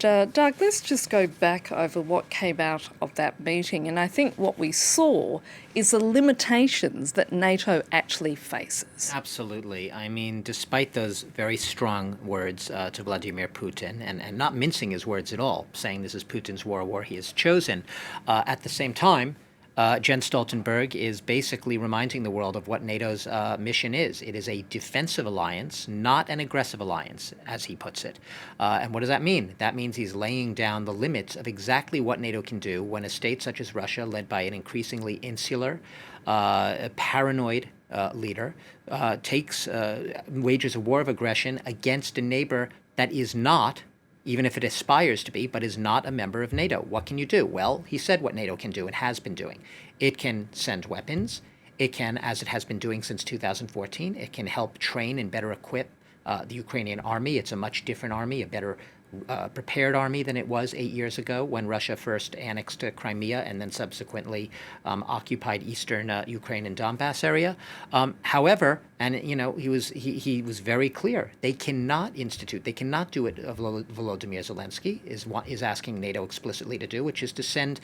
Doug, let's just go back over what came out of that meeting. And I think what we saw is the limitations that NATO actually faces. Absolutely. I mean, despite those very strong words to Vladimir Putin, and not mincing his words at all, saying this is Putin's war, a war he has chosen, at the same time, Jens Stoltenberg is basically reminding the world of what NATO's mission is. It is a defensive alliance, not an aggressive alliance, as he puts it. And what does that mean? That means he's laying down the limits of exactly what NATO can do when a state such as Russia, led by an increasingly insular, paranoid leader, wages a war of aggression against a neighbor that is not, even if it aspires to be, but is not a member of NATO. What can you do? Well, he said what NATO can do and has been doing. It can send weapons. It can, as it has been doing since 2014, it can help train and better equip the Ukrainian army. It's a much different army, a better prepared army than it was 8 years ago when Russia first annexed Crimea and then subsequently occupied eastern Ukraine and Donbass area. However, and he was very clear. They cannot do what Volodymyr Zelensky is asking NATO explicitly to do, which is to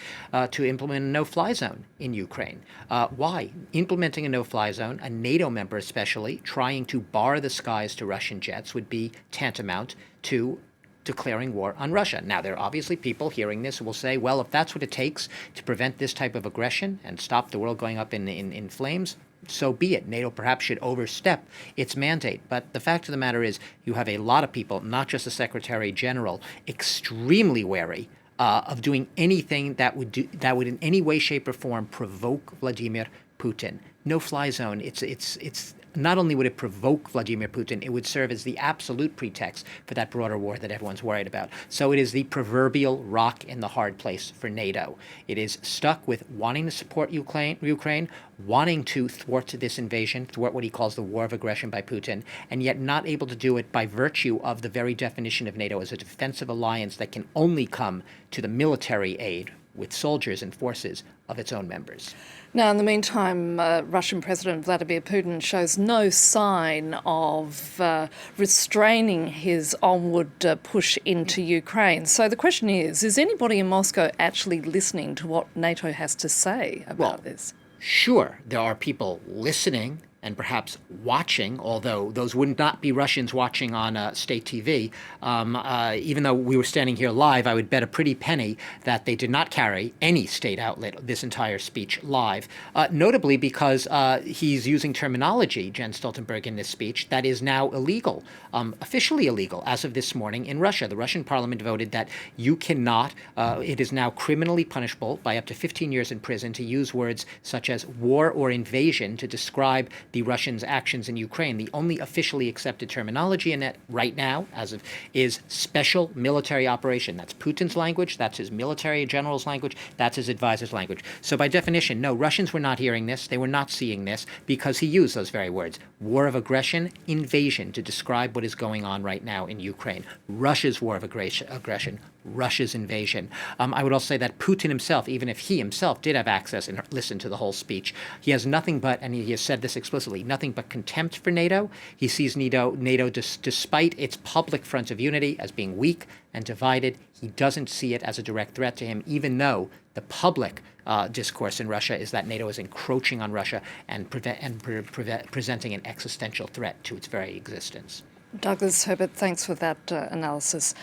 to implement a no-fly zone in Ukraine. Why? Implementing a no-fly zone, a NATO member especially, trying to bar the skies to Russian jets would be tantamount to declaring war on Russia. Now, there are obviously people hearing this who will say, well, if that's what it takes to prevent this type of aggression and stop the world going up in flames, so be it. NATO perhaps should overstep its mandate. But the fact of the matter is you have a lot of people, not just the Secretary General, extremely wary of doing anything that would in any way, shape, or form provoke Vladimir Putin. No-fly zone, it's not only would it provoke Vladimir Putin, it would serve as the absolute pretext for that broader war that everyone's worried about. So it is the proverbial rock in the hard place for NATO. It is stuck with wanting to support Ukraine, wanting to thwart this invasion, thwart what he calls the war of aggression by Putin, and yet not able to do it by virtue of the very definition of NATO as a defensive alliance that can only come to the military aid with soldiers and forces of its own members. Now, in the meantime, Russian President Vladimir Putin shows no sign of restraining his onward push into Ukraine. So the question is anybody in Moscow actually listening to what NATO has to say about this? Sure, there are people listening and perhaps watching, although those would not be Russians watching on state TV. Even though we were standing here live, I would bet a pretty penny that they did not carry any state outlet this entire speech live, notably because he's using terminology, Jens Stoltenberg, in this speech that is now illegal, officially illegal as of this morning in Russia. The Russian parliament voted that you cannot, it is now criminally punishable by up to 15 years in prison to use words such as war or invasion to describe the Russians' actions in Ukraine. The only officially accepted terminology in that right now, is special military operation. That's Putin's language. That's his military general's language. That's his advisor's language. So by definition, no, Russians were not hearing this. They were not seeing this because he used those very words. War of aggression, invasion, to describe what is going on right now in Ukraine. Russia's war of aggression, Russia's invasion. I would also say that Putin himself, even if he himself did have access and listened to the whole speech, he has nothing but, and he has said this explicitly, nothing but contempt for NATO. He sees NATO despite its public front of unity, as being weak and divided. He doesn't see it as a direct threat to him, even though the public discourse in Russia is that NATO is encroaching on Russia and presenting an existential threat to its very existence. Douglas Herbert, thanks for that analysis.